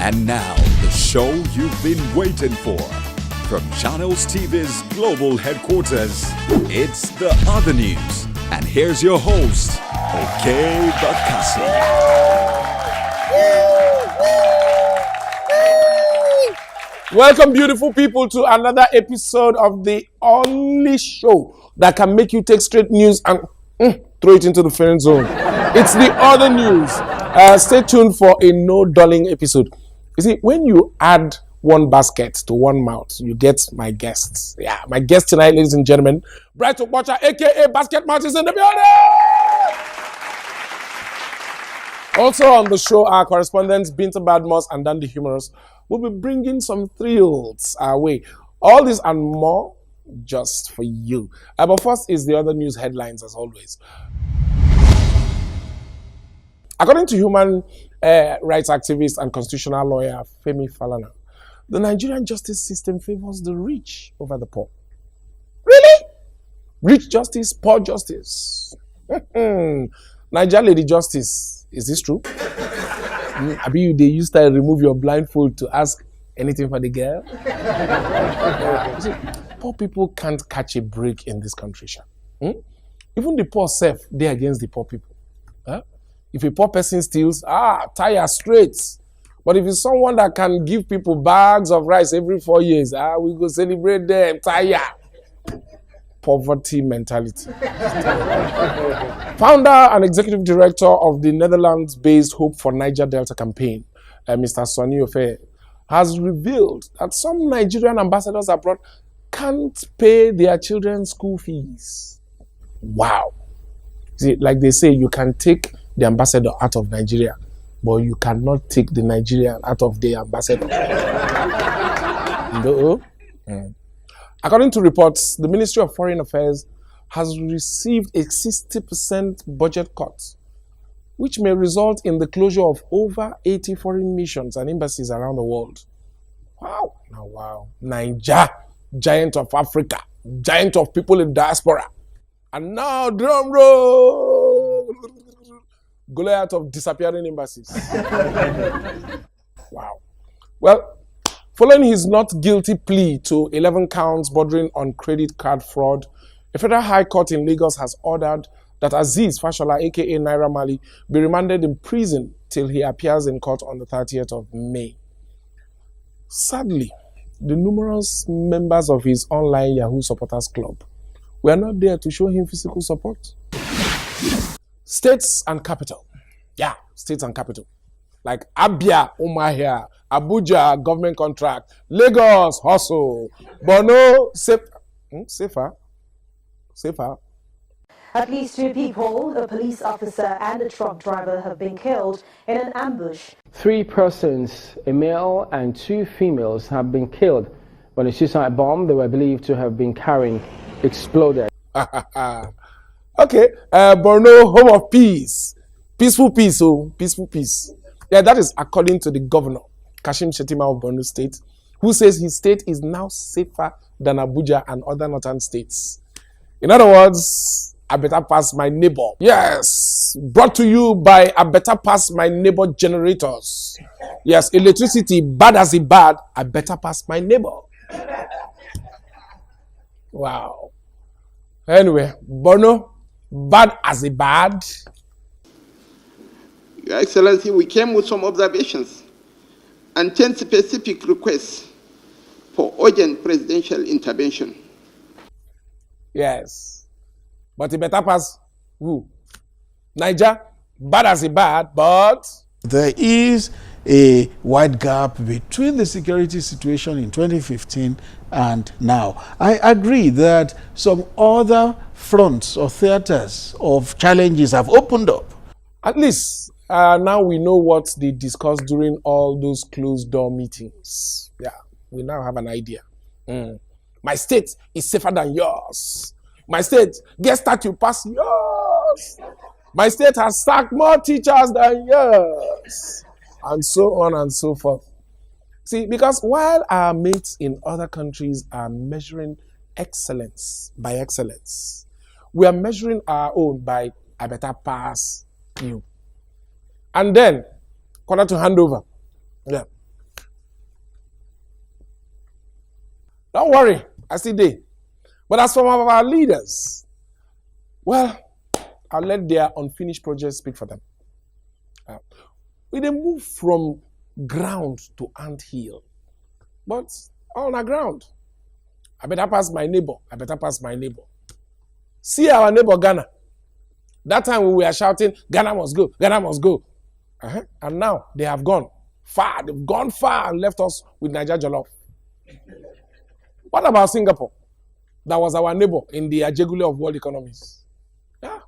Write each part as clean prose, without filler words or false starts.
And now, the show you've been waiting for. From Channels TV's global headquarters, it's The Other News. And here's your host, Okey Bakassi. Welcome, beautiful people, to another episode of the only show that can make you take straight news and throw it into the friend zone. It's The Other News. Stay tuned for a no-dulling episode. You see, when you add one basket to one mouth, you get my guests. Yeah, my guest tonight, ladies and gentlemen, Bright Watcher, aka Basket Mouth, is in the building. Also on the show, our correspondents Binta Bhadmus and D Humorous will be bringing some thrills our way. All this and more just for you. But first is the other news headlines, as always. According to human rights activist and constitutional lawyer Femi Falana, the Nigerian justice system favors the rich over the poor. Really? Rich justice, poor justice. Niger lady justice. Is this true? Abi, they used to remove your blindfold to ask anything for the girl? See, poor people can't catch a break in this country. Even the poor self, they're against the poor people. Huh? If a poor person steals, tire straight. But if it's someone that can give people bags of rice every 4 years, we go celebrate them, tire. Poverty mentality. Founder and executive director of the Netherlands-based Hope for Niger Delta campaign, Mr. Sonny Ofe, has revealed that some Nigerian ambassadors abroad can't pay their children's school fees. Wow. See, like they say, you can take the ambassador out of Nigeria, but you cannot take the Nigerian out of the ambassador. According to reports, the Ministry of Foreign Affairs has received a 60% budget cut, which may result in the closure of over 80 foreign missions and embassies around the world. Wow. Now, wow. Niger, giant of Africa, giant of people in diaspora. And now, drum roll, Goliath of disappearing embassies. Wow. Well, following his not guilty plea to 11 counts bordering on credit card fraud, a federal high court in Lagos has ordered that Azeez Fashola, aka Naira Marley, be remanded in prison till he appears in court on the 30th of May. Sadly, the numerous members of his online Yahoo supporters club were not there to show him physical support. States and capital. Yeah, states and capital. Like Abia, Umahia, Abuja, government contract, Lagos, hustle, Borno, safer. At least 2 people, a police officer and a truck driver, have been killed in an ambush. 3 persons, a male and 2 females, have been killed when a suicide bomb they were believed to have been carrying exploded. Okay, Borno, home of peace. Peaceful peace, peaceful peace. Yeah, that is according to the governor, Kashim Shettima of Borno State, who says his state is now safer than Abuja and other northern states. In other words, I better pass my neighbor. Yes, brought to you by I better pass my neighbor generators. Yes, electricity, bad as it bad, I better pass my neighbor. Wow. Anyway, Borno, bad as it bad. Your Excellency, we came with some observations and 10 specific requests for urgent presidential intervention. Yes. But it better pass who? Niger, bad as it bad, but there is a wide gap between the security situation in 2015 and now. I agree that some other fronts or theaters of challenges have opened up. At least now we know what they discussed during all those closed door meetings. Yeah, we now have an idea. My state is safer than yours. My state, guess that you pass yours. My state has sacked more teachers than yours. And so on and so forth. See, because while our mates in other countries are measuring excellence by excellence, we are measuring our own by I better pass you. And then, quarter to hand over. Yeah. Don't worry, I still there. But as for our leaders, well, I'll let their unfinished projects speak for them. We then move from ground to anthill. But on the ground, I better pass my neighbor. See our neighbor Ghana. That time we were shouting, Ghana must go, Ghana must go. And now they have gone far. They've gone far and left us with Niger Jollof. What about Singapore? That was our neighbor in the Ajegule of world economies. Yeah.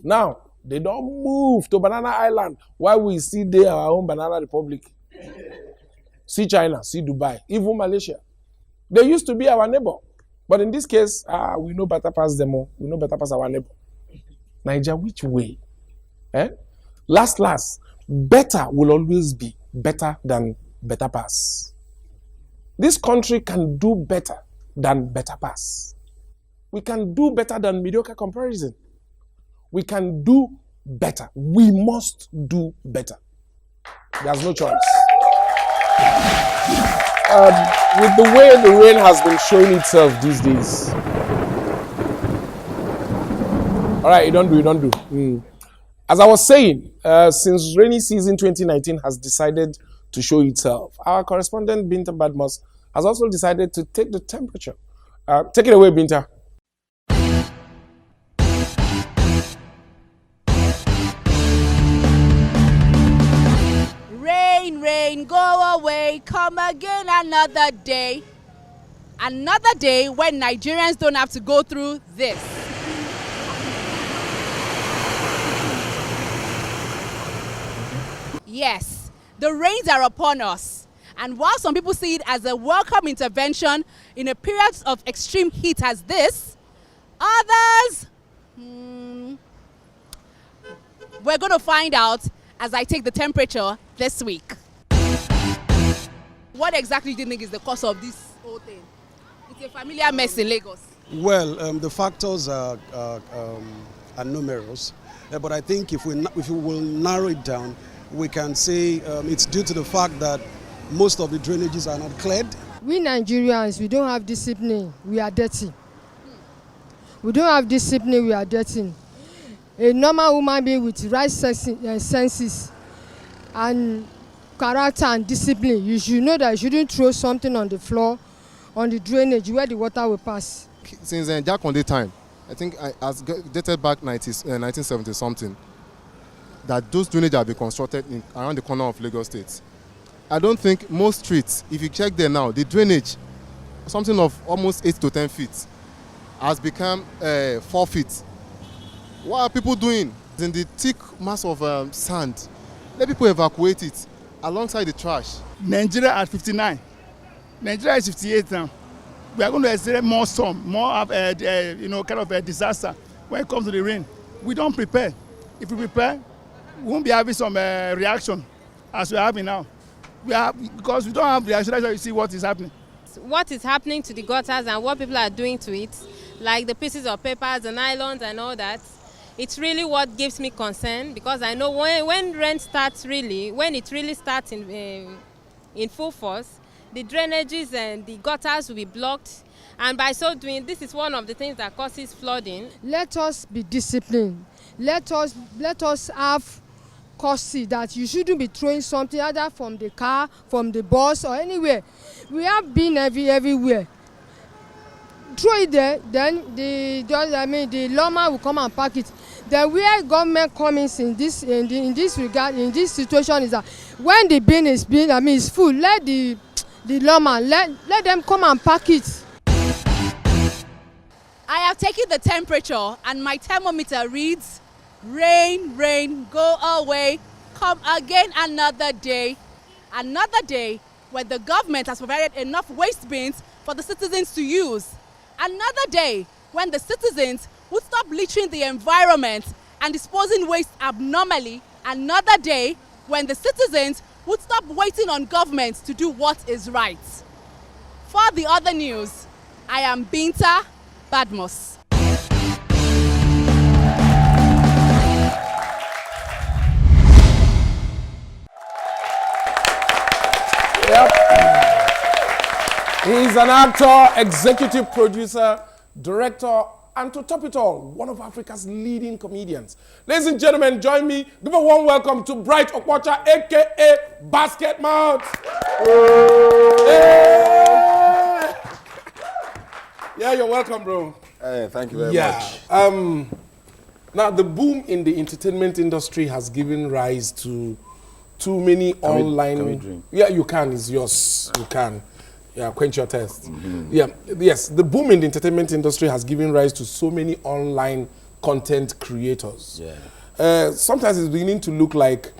Now, they don't move to Banana Island while we see there our own Banana Republic. See China, see Dubai, even Malaysia. They used to be our neighbor. But in this case, we know better pass them all. We know better pass our neighbor. Niger, which way? Last, better will always be better than better pass. This country can do better than better pass. We can do better than mediocre comparison. We can do better. We must do better. There's no choice. With the way the rain has been showing itself these days. All right, you don't do. As I was saying, since rainy season 2019 has decided to show itself, our correspondent Binta Bhadmus has also decided to take the temperature. Take it away, Binta. Rain, go away, come again another day. Another day when Nigerians don't have to go through this. Yes, the rains are upon us. And while some people see it as a welcome intervention in a period of extreme heat as this, others, we're going to find out as I take the temperature this week. What exactly do you think is the cause of this whole thing? It's a familiar mess in Lagos. Well, the factors are numerous, but I think if we will narrow it down, we can say it's due to the fact that most of the drainages are not cleared. We Nigerians, we don't have discipline, we are dirty. We don't have discipline, we are dirty. A normal woman being with right senses and character and discipline, you should know that you shouldn't throw something on the floor, on the drainage where the water will pass. Since Jack on the time, I think as dated back 1970 something, that those drainage have been constructed around the corner of Lagos State. I don't think most streets, if you check there now, the drainage, something of almost 8 to 10 feet, has become 4 feet. What are people doing? In the thick mass of sand, let people evacuate it alongside the trash. Nigeria at 59. Nigeria is 58 now. We are going to experience more storm, more of kind of a disaster when it comes to the rain. We don't prepare. If we prepare, we won't be having some reaction as we're having now. Because we don't have reaction, that's why you see what is happening. What is happening to the gutters and what people are doing to it, like the pieces of papers, the nylons and all that, it's really what gives me concern, because I know when Rant starts really, when it really starts in full force, the drainages and the gutters will be blocked, and by so doing, this is one of the things that causes flooding. Let us be disciplined. Let us have courtesy that you shouldn't be throwing something either from the car, from the bus or anywhere. We have been everywhere. Throw it there, then the lawman will come and pack it. Then where government comes in this regard, in this situation, is that when the bin is full, let the lawman let them come and pack it. I have taken the temperature and my thermometer reads rain, go away, come again another day. Another day when the government has provided enough waste bins for the citizens to use. Another day when the citizens would stop littering the environment and disposing waste abnormally. Another day when the citizens would stop waiting on government to do what is right. For the other news, I am Binta Bhadmus. He's an actor, executive producer, director, and to top it all, one of Africa's leading comedians. Ladies and gentlemen, join me. Give a warm welcome to Bright Okwacha, a.k.a. Basket Mouth. Hey. Yeah, you're welcome, bro. Thank you very much. Now, the boom in the entertainment industry has given rise to too many online... Can we drink? Yeah, you can. It's yours. You can. Yeah, quench your thirst. Yeah, yes, the boom in the entertainment industry has given rise to so many online content creators. Yeah. Sometimes it's beginning to look like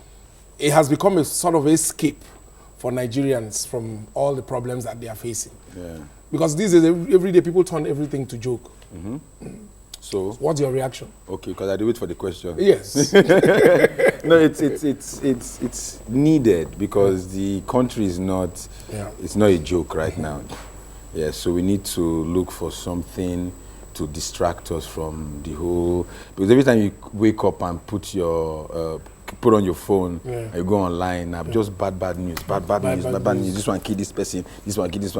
it has become a sort of escape for Nigerians from all the problems that they are facing. Yeah. Because these days, every day, people turn everything to joke. So, what's your reaction? Okay, because I do it for the question. Yes. No, it's needed because the country is not, it's not a joke right now. Yeah, so we need to look for something to distract us from the whole, because every time you wake up and put on your phone and you go online, just bad news, bad news. This one kill this person, this one kill this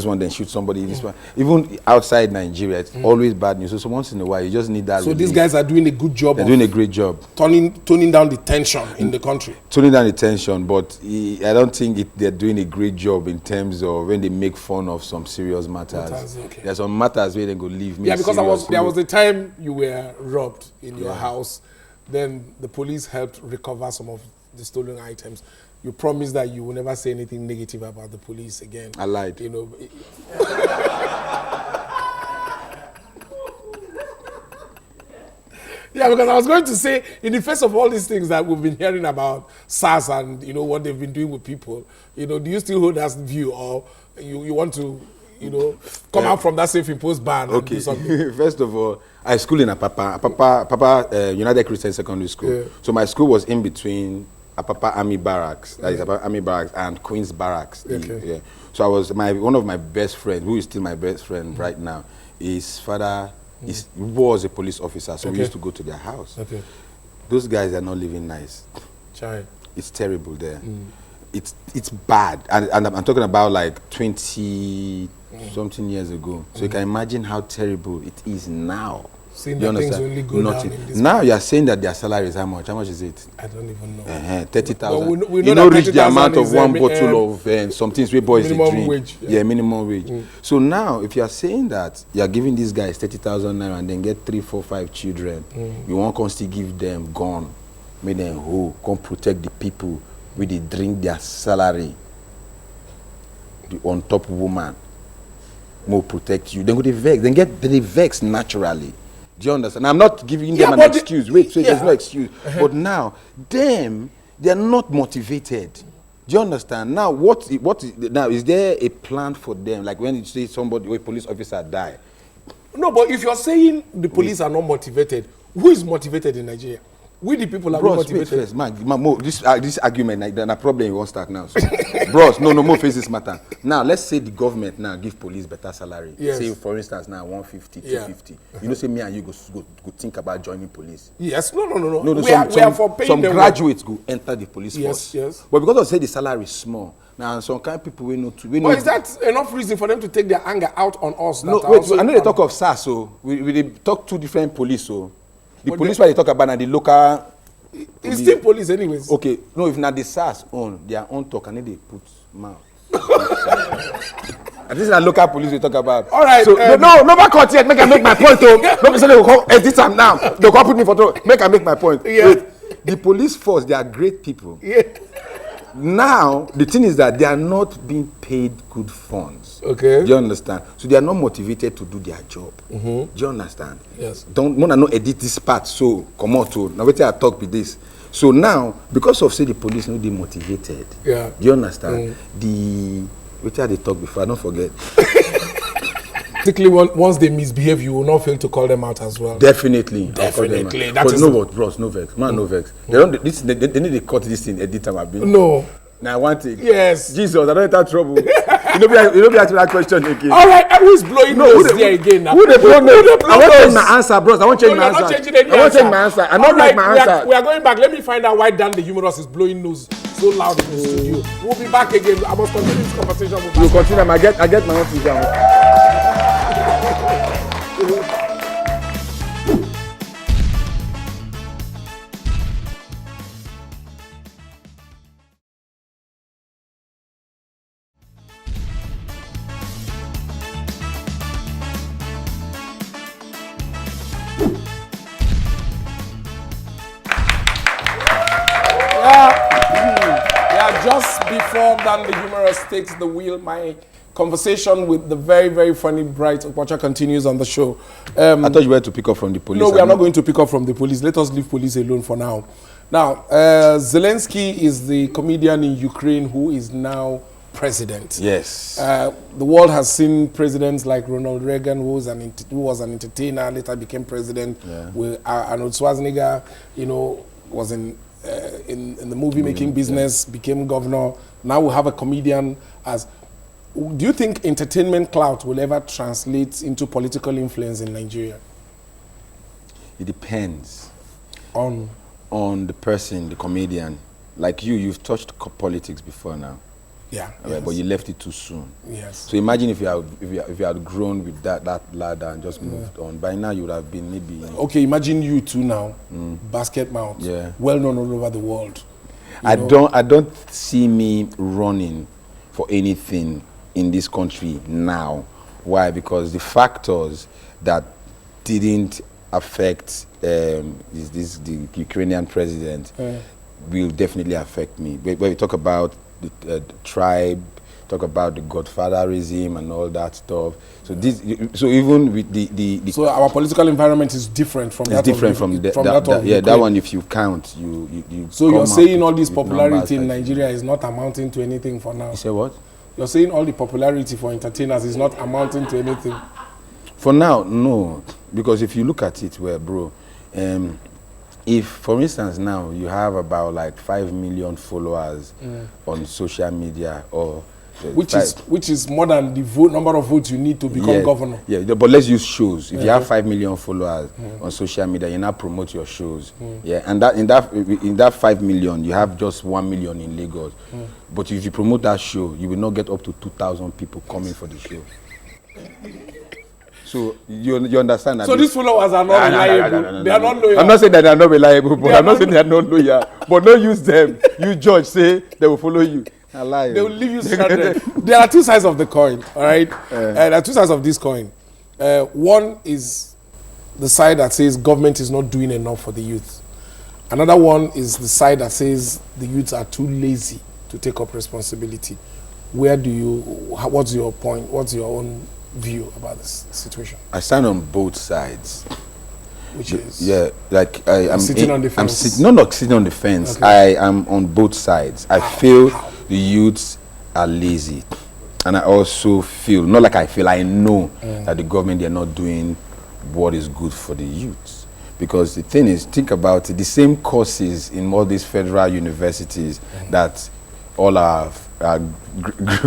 one then shoot somebody, this one. Even outside Nigeria, it's always bad news. So once in a while, you just need that. So these guys are doing a good job. They're doing a great job. Toning down the tension in the country. Toning down the tension, but I don't think they're doing a great job in terms of when they make fun of some serious matters. Okay. There's some matters where they go leave me. Yeah, because there was a time you were robbed in your house. Then the police helped recover some of the stolen items. You promised that you will never say anything negative about the police again. I lied. You know. Yeah, because I was going to say, in the face of all these things that we've been hearing about SARS and what they've been doing with people, do you still hold that view, or you want to, come out from that self-imposed ban? Okay. And do something? First of all, I school in Apapa United Christian Secondary School. Yeah. So my school was in between Apapa Army Barracks, that is Apapa Army Barracks, and Queen's Barracks. Okay. So I was one of my best friends, who is still my best friend right now. His father was a police officer, so we used to go to their house. Okay. Those guys are not living nice. Child. It's terrible there. It's bad, and I'm talking about like 20 something years ago. So you can imagine how terrible it is now. Seeing that things only go down in this now you are saying that their salary is how much? How much is it? I don't even know. 30,000. We you know reach the amount of one bottle of some things where boys they drink. Wage, minimum wage. So now if you are saying that you are giving these guys 30,000 naira and then get 3, 4, 5 children, you won't constantly give them gun, make them who come protect the people where they drink their salary. The on top woman more protect you. Then go they vex. Then get they vex naturally. Do you understand? I'm not giving them an excuse. Wait, so there's no excuse. But now, they are not motivated. Do you understand? Now, now is there a plan for them? Like when you say somebody, a police officer die. No, but if you're saying the police are not motivated, who is motivated in Nigeria? We the people are motivated. First, man, this argument, like, a problem you won't start now. So. Bros, no more faces matter. Now, let's say the government now give police better salary. Yes. Say, for instance, now 150, 250. You know, say me and you go think about joining police. Yes, no. We are for paying some graduates go enter the police force. Yes. But because of say the salary is small, now some kind of people we know to. But is that enough reason for them to take their anger out on us? No, wait. So I know they talk of SARS. So we talk two different police. So. The police why they talk about and the local. It's still police anyways. Okay, no, if not the SARS their own talk and then they put mouth. And this is the local police we talk about. All right. So no back out yet. Make I make my point. No, say they will come edit time now. They will come put me for trouble. Make I make my point. Yeah. Wait, the police force, they are great people. Yeah. Now the thing is that they are not being paid good funds. Okay. Do you understand? So they are not motivated to do their job. Do you understand? Yes. Don't wanna not edit this part. So come on to now. Wait till I talk with this. So now because of say the police not being motivated. Yeah. Do you understand? Wait till they talk before I don't forget. Particularly once they misbehave, you will not fail to call them out as well. Definitely. That but no what, bros, no vex. Man, no vex. They need to cut this thing, edit time. No. Now one thing. Yes. Jesus, I don't enter trouble. you know be asking that question again. All right, who is blowing nose there again now? Who they blow nose? I want to change my answer, bros. I want to change my answer. I want to change my answer. I don't like my answer. We are going back. Let me find out why Dan the Humorous is blowing nose. so loud in the studio. We'll be back again. I must continue this conversation with You continue. I get my own figure. Just before Dan the Humorous takes the wheel, my conversation with the very, very funny Bright Okwacha continues on the show. I thought you were to pick up from the police. No, we are not going to pick up from the police. Let us leave police alone for now. Now, Zelensky is the comedian in Ukraine who is now president. Yes. The world has seen presidents like Ronald Reagan, who was an entertainer, later became president. Yeah. With Arnold Schwarzenegger, was in the movie-making business, became governor. Now we have a comedian as... Do you think entertainment clout will ever translate into political influence in Nigeria? It depends. On the person, the comedian. Like you've touched politics before now. Yeah. Right, yes. But you left it too soon. Yes. So imagine if you had grown with that ladder and just moved on. By now you would have been maybe... Okay, imagine you two now, basket mouth, well known all over the world. I don't see me running for anything in this country now. Why? Because the factors that didn't affect the Ukrainian president will definitely affect me. When we talk about the tribe, talk about the godfatherism and all that stuff. So even with the so our political environment is different from that. Different from that one. If you count, you. So you're saying all this popularity in Nigeria is not amounting to anything for now. You say what? You're saying all the popularity for entertainers is not amounting to anything. For now, no, because if you look at it, well, bro. If, for instance, now you have about like 5 million followers on social media, or which is more than the number of votes you need to become governor. Yeah, but let's use shows. If you have 5 million followers on social media, you now promote your shows. Yeah, and in that 5 million, you have just 1 million in Lagos. But if you promote that show, you will not get up to 2,000 people coming for the show. So you understand that. So these followers are not reliable. They are not loyal. I'm not saying that they are not reliable, but I'm not saying they are not loyal. But don't use them. You judge, say they will follow you. I lie. They will leave you stranded. There are two sides of the coin, all right? There are two sides of this coin. One is the side that says government is not doing enough for the youth. Another one is the side that says the youths are too lazy to take up responsibility. What's your point? What's your own view about this situation? I stand on both sides. Which is? Yeah, like I'm sitting on the fence. Not sitting on the fence. Okay. I am on both sides. I feel the youths are lazy. And I also feel, not like I feel, I know that the government, they're not doing what is good for the youths. Because the thing is, think about it, the same courses in all these federal universities that all our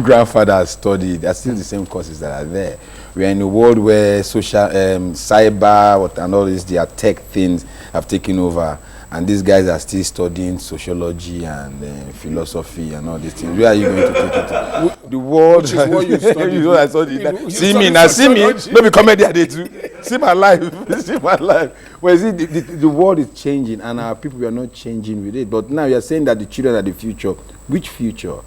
grandfathers studied are still the same courses that are there. We are in a world where social, cyber, and all these their tech things have taken over, and these guys are still studying sociology and philosophy and all these things. Where are you going to take it to? The world. Which is what you studied. You know, I studied. See me now. See me. Let me come here. They do. See my life. See my life. Well, see, the world is changing, and our people we are not changing with it. But now you are saying that the children are the future. Which future?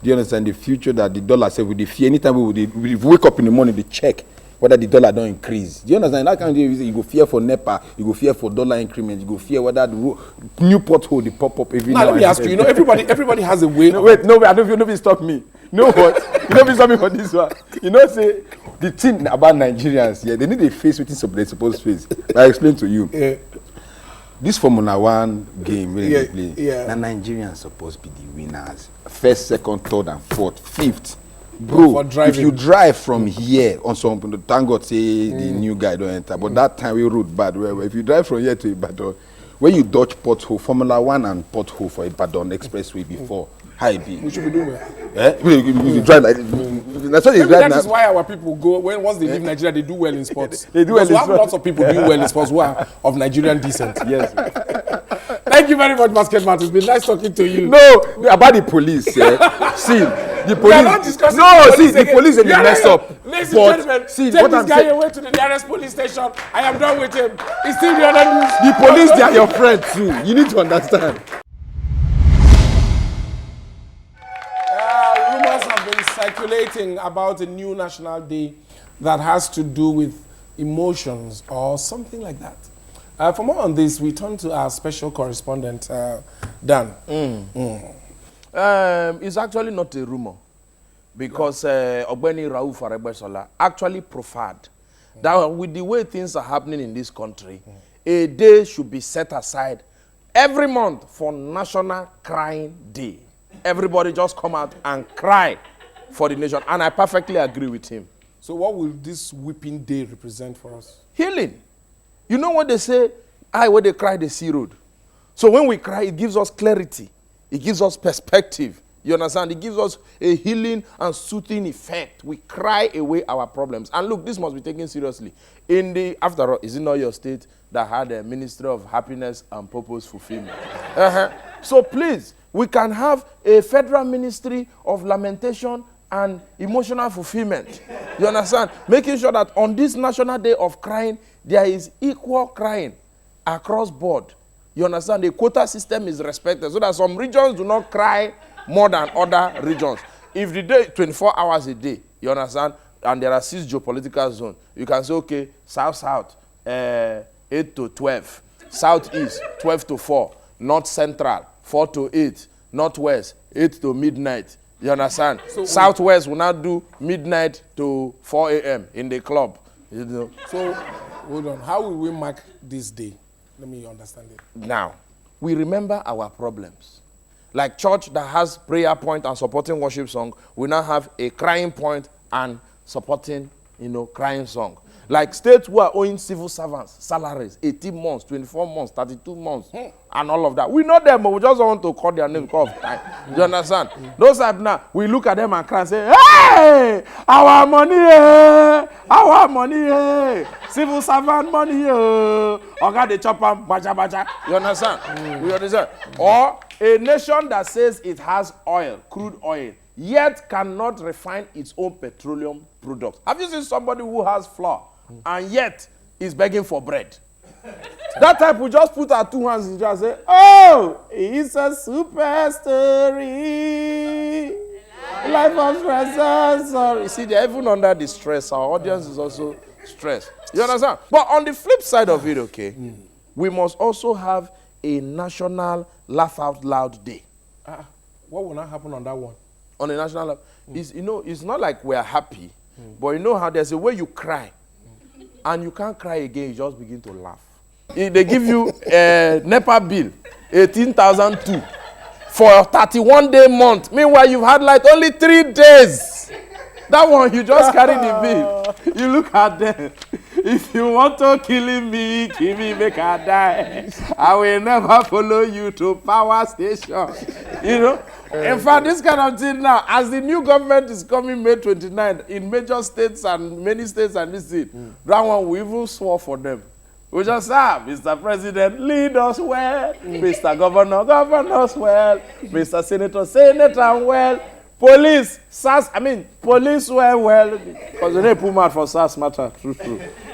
Do you understand the future that the dollar said with the fear? Anytime we wake up in the morning, they check whether the dollar don't increase. Do you understand? That kind of you go fear for NEPA, you go fear for dollar increment, you go fear whether the new pothole they pop up every now. Let me ask you. You know, everybody has a way. No, wait, no, I don't. You know, stop me. You know what? You know, stop me for this one. You know, say the thing about Nigerians, yeah, they need a face with they're supposed to face. I explain to you. Yeah. This Formula 1 game really they play. Yeah. Now Nigerians supposed to be the winners. First, second, third, and fourth, fifth. Bro, if you drive from here on some, thank God say the new guy don't enter. But that time we rode bad. Where if you drive from here to Ibadan, when you dodge pothole, Formula 1 and pothole for Ibadan Expressway before, how it be? We should be doing well. Yeah? You drive like that's what they drive now. That is why our people go once they leave Nigeria, they do well in sports. They do well in sports. We have lots of people doing well in sports who are of Nigerian descent. Yes. Thank you very much, Basket Mart. It's been nice talking to you. No, about the police. See, the police. We are not discussing the police they mess up. Ladies and gentlemen, see, take what this I'm guy saying, away to the nearest police station. I am done with him. It's still the other news. the police, they are your friends too. You need to understand. Rumors have been circulating about a new national day that has to do with emotions or something like that. For more on this, we turn to our special correspondent, Dan. It's actually not a rumor because Ogbeni Rauf Aregbesola actually proffered that with the way things are happening in this country, a day should be set aside every month for National Crying Day. Everybody just come out and cry for the nation, and I perfectly agree with him. So what will this weeping day represent for us? Healing. You know what they say? When they cry, they see road. So when we cry, it gives us clarity. It gives us perspective. You understand? It gives us a healing and soothing effect. We cry away our problems. And look, this must be taken seriously. After all, is it not your state that had a Ministry of Happiness and Purpose Fulfillment? So please, we can have a federal Ministry of Lamentation and Emotional Fulfillment. You understand? Making sure that on this National Day of Crying, there is equal crying across board. You understand? The quota system is respected so that some regions do not cry more than other regions. If the day 24 hours a day, you understand, and there are 6 geopolitical zones, you can say, okay, South-South, 8 to 12, Southeast, 12 to 4, North Central, 4 to 8, Northwest, 8 to midnight. You understand? So Southwest will not do midnight to 4 a.m. in the club. You know? So, hold on. How will we mark this day? Let me understand it. Now, we remember our problems. Like church that has prayer point and supporting worship song, we now have a crying point and supporting, crying song. Like states who are owing civil servants salaries, 18 months, 24 months, 32 months, and all of that. We know them, but we just want to call their name because of time. Do you understand? Those type now, we look at them and cry and say, hey, our money, our money, civil servant money, okay, they chop them, baja, baja. You understand? We understand? Or a nation that says it has oil, crude oil, yet cannot refine its own petroleum products. Have you seen somebody who has flour and yet is begging for bread? That type will just put our 2 hands and just say, oh, it's a super story. Life of stress. Sorry. You see, they're even under the stress. Our audience is also stressed. You understand? But on the flip side of it, okay, we must also have a national laugh out loud day. What will not happen on that one? On a national level, it's not like we're happy, but you know how there's a way you cry, and you can't cry again, you just begin to laugh. If they give you a NEPA bill, 18,002 for a 31-day month. Meanwhile, you've had like only 3 days. That one, you just carry the bill. You look at them. If you want to kill me, make I die. I will never follow you to power station. In fact, this kind of thing now, as the new government is coming May 29 in major states and many states and this thing, that one we even swore for them. We just say, Mr. President, lead us well. Mr. Governor, govern us well. Mr. Senator, Senator well. Police, police well, because they put mad for SAS matter. True.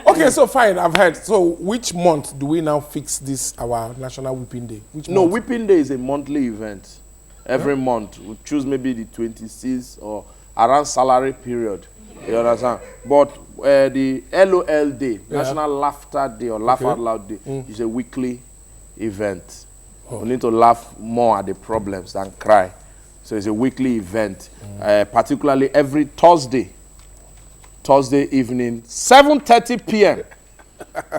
Okay, so fine, I've heard. So which month do we now fix this, our National Weeping Day? No, Weeping Day is a monthly event. Every month, we choose maybe the 26th or around salary period. You understand? But the LOL Day, National Laughter Day or Laugh Out Loud Day, is a weekly event. We need to laugh more at the problems than cry. So it's a weekly event, particularly every Thursday evening, 7:30 p.m.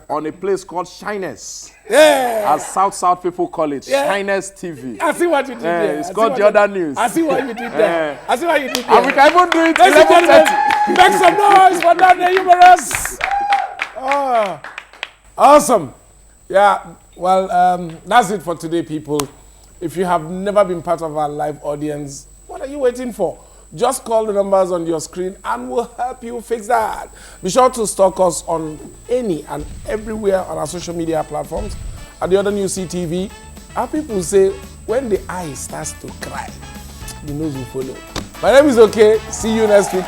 on a place called Shyness. As South people call it, Shyness TV. I see what you did there. It's called The Other News. I see what you did there. I see what you did there. And we can even do it 11:30. Make some noise for that, D Humorous. Oh, awesome. Yeah, well, that's it for today, people. If you have never been part of our live audience, what are you waiting for? Just call the numbers on your screen and we'll help you fix that. Be sure to stalk us on any and everywhere on our social media platforms at The Other News CTV, Our people say when the eye starts to cry, the nose will follow. My name is Okey. See you next week.